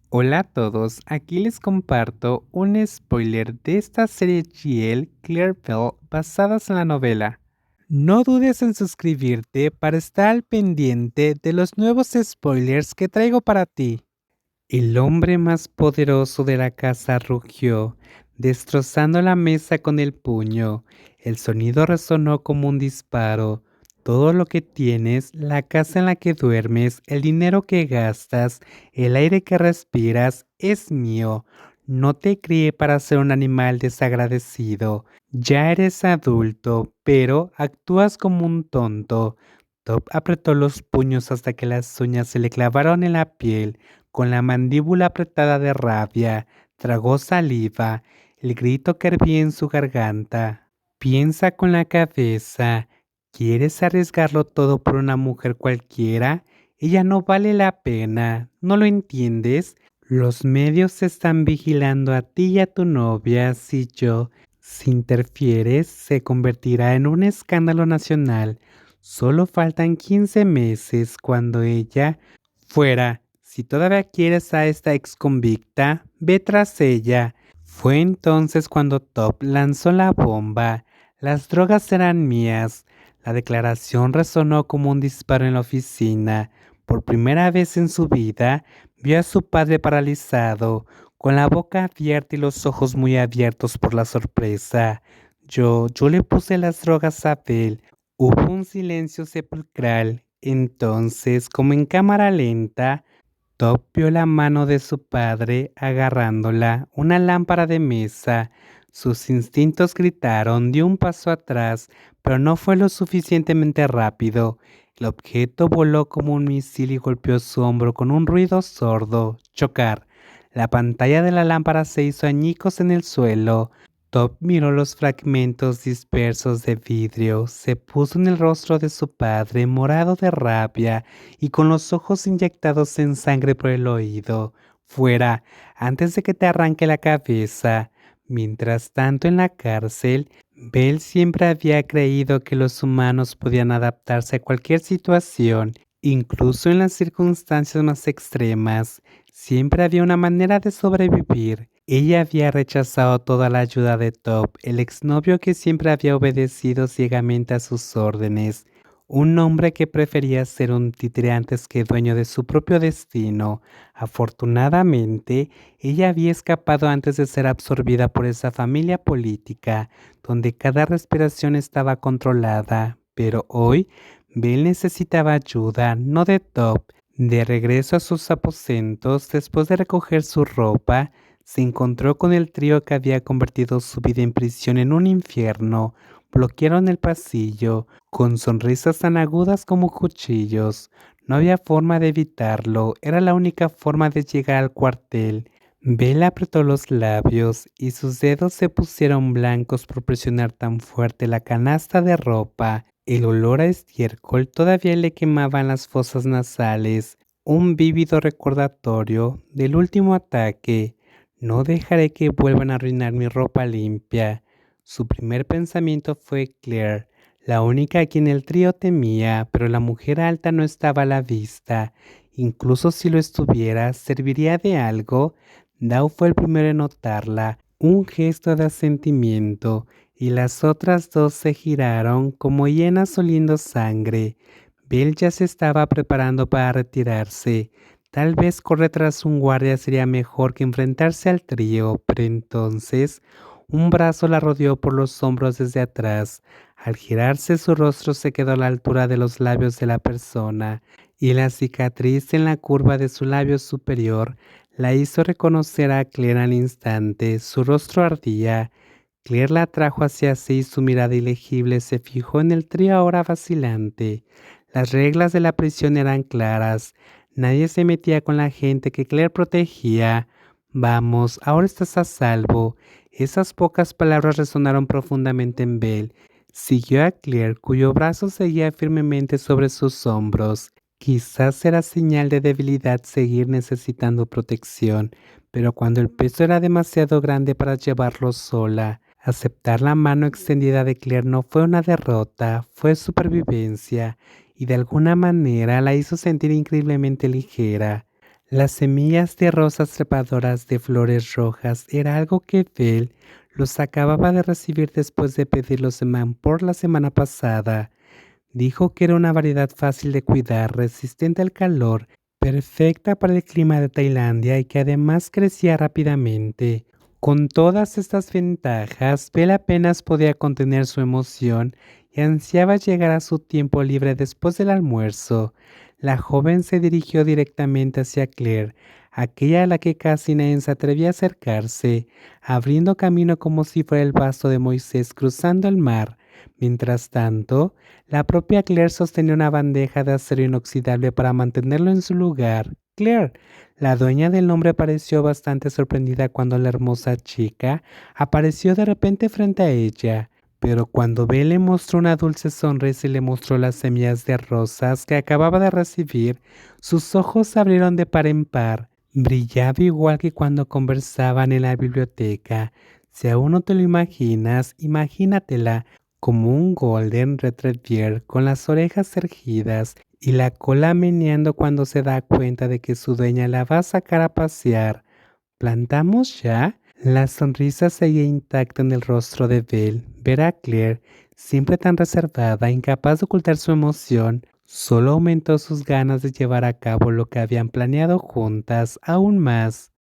Hola a todos, aquí les comparto un spoiler de esta serie GL Clearville basadas en la novela. No dudes en suscribirte para estar al pendiente de los nuevos spoilers que traigo para ti. El hombre más poderoso de la casa rugió, destrozando la mesa con el puño. El sonido resonó como un disparo. Todo lo que tienes, la casa en la que duermes, el dinero que gastas, el aire que respiras, es mío. No te crié para ser un animal desagradecido. Ya eres adulto, pero actúas como un tonto. Top apretó los puños hasta que las uñas se le clavaron en la piel. Con la mandíbula apretada de rabia, tragó saliva, el grito que hervía en su garganta. Piensa con la cabeza. ¿Quieres arriesgarlo todo por una mujer cualquiera? Ella no vale la pena. ¿No lo entiendes? Los medios están vigilando a ti y a tu novia. Si interfieres, se convertirá en un escándalo nacional. Solo faltan 15 meses cuando ella fuera. Si todavía quieres a esta ex convicta, ve tras ella. Fue entonces cuando Top lanzó la bomba. Las drogas eran mías. La declaración resonó como un disparo en la oficina. Por primera vez en su vida, vio a su padre paralizado, con la boca abierta y los ojos muy abiertos por la sorpresa. Yo le puse las drogas a Bell. Hubo un silencio sepulcral. Entonces, como en cámara lenta, Top vio la mano de su padre agarrándola, una lámpara de mesa. Sus instintos gritaron, dio un paso atrás, pero no fue lo suficientemente rápido. El objeto voló como un misil y golpeó su hombro con un ruido sordo. Chocar. La pantalla de la lámpara se hizo añicos en el suelo. Top miró los fragmentos dispersos de vidrio, se puso en el rostro de su padre, morado de rabia y con los ojos inyectados en sangre por el oído. Fuera, antes de que te arranque la cabeza. Mientras tanto, en la cárcel, Bell siempre había creído que los humanos podían adaptarse a cualquier situación, incluso en las circunstancias más extremas. Siempre había una manera de sobrevivir. Ella había rechazado toda la ayuda de Top, el exnovio que siempre había obedecido ciegamente a sus órdenes. Un hombre que prefería ser un títere antes que dueño de su propio destino. Afortunadamente, ella había escapado antes de ser absorbida por esa familia política, donde cada respiración estaba controlada. Pero hoy, Bell necesitaba ayuda, no de Top. De regreso a sus aposentos, después de recoger su ropa, se encontró con el trío que había convertido su vida en prisión en un infierno. Bloquearon el pasillo, con sonrisas tan agudas como cuchillos. No había forma de evitarlo, era la única forma de llegar al cuartel. Bella apretó los labios y sus dedos se pusieron blancos por presionar tan fuerte la canasta de ropa. El olor a estiércol todavía le quemaba en las fosas nasales, un vívido recordatorio del último ataque. No dejaré que vuelvan a arruinar mi ropa limpia. Su primer pensamiento fue Claire, la única a quien el trío temía, pero la mujer alta no estaba a la vista. Incluso si lo estuviera, ¿serviría de algo? Dao fue el primero en notarla, un gesto de asentimiento, y las otras dos se giraron como hienas oliendo sangre. Bill ya se estaba preparando para retirarse. Tal vez correr tras un guardia sería mejor que enfrentarse al trío, pero entonces un brazo la rodeó por los hombros desde atrás. Al girarse su rostro se quedó a la altura de los labios de la persona, y la cicatriz en la curva de su labio superior la hizo reconocer a Claire al instante. Su rostro ardía. Claire la atrajo hacia sí y su mirada ilegible se fijó en el trío ahora vacilante. Las reglas de la prisión eran claras. Nadie se metía con la gente que Claire protegía. Vamos, ahora estás a salvo. Esas pocas palabras resonaron profundamente en Bell. Siguió a Claire, cuyo brazo seguía firmemente sobre sus hombros. Quizás era señal de debilidad seguir necesitando protección, pero cuando el peso era demasiado grande para llevarlo sola, aceptar la mano extendida de Claire no fue una derrota, fue supervivencia, y de alguna manera la hizo sentir increíblemente ligera. Las semillas de rosas trepadoras de flores rojas era algo que Belle los acababa de recibir después de pedirlos en por la semana pasada. Dijo que era una variedad fácil de cuidar, resistente al calor, perfecta para el clima de Tailandia y que además crecía rápidamente. Con todas estas ventajas, Belle apenas podía contener su emoción y ansiaba llegar a su tiempo libre después del almuerzo. La joven se dirigió directamente hacia Claire, aquella a la que casi nadie se atrevía a acercarse, abriendo camino como si fuera el vaso de Moisés cruzando el mar. Mientras tanto, la propia Claire sostenía una bandeja de acero inoxidable para mantenerlo en su lugar. Claire, la dueña del nombre, pareció bastante sorprendida cuando la hermosa chica apareció de repente frente a ella. Pero cuando Belle le mostró una dulce sonrisa y le mostró las semillas de rosas que acababa de recibir, sus ojos se abrieron de par en par. Brillaba igual que cuando conversaban en la biblioteca. Si aún no te lo imaginas, imagínatela como un golden retriever con las orejas erguidas y la cola meneando cuando se da cuenta de que su dueña la va a sacar a pasear. ¿Plantamos ya? La sonrisa seguía intacta en el rostro de Belle. Ver a Claire, siempre tan reservada, incapaz de ocultar su emoción, solo aumentó sus ganas de llevar a cabo lo que habían planeado juntas aún más.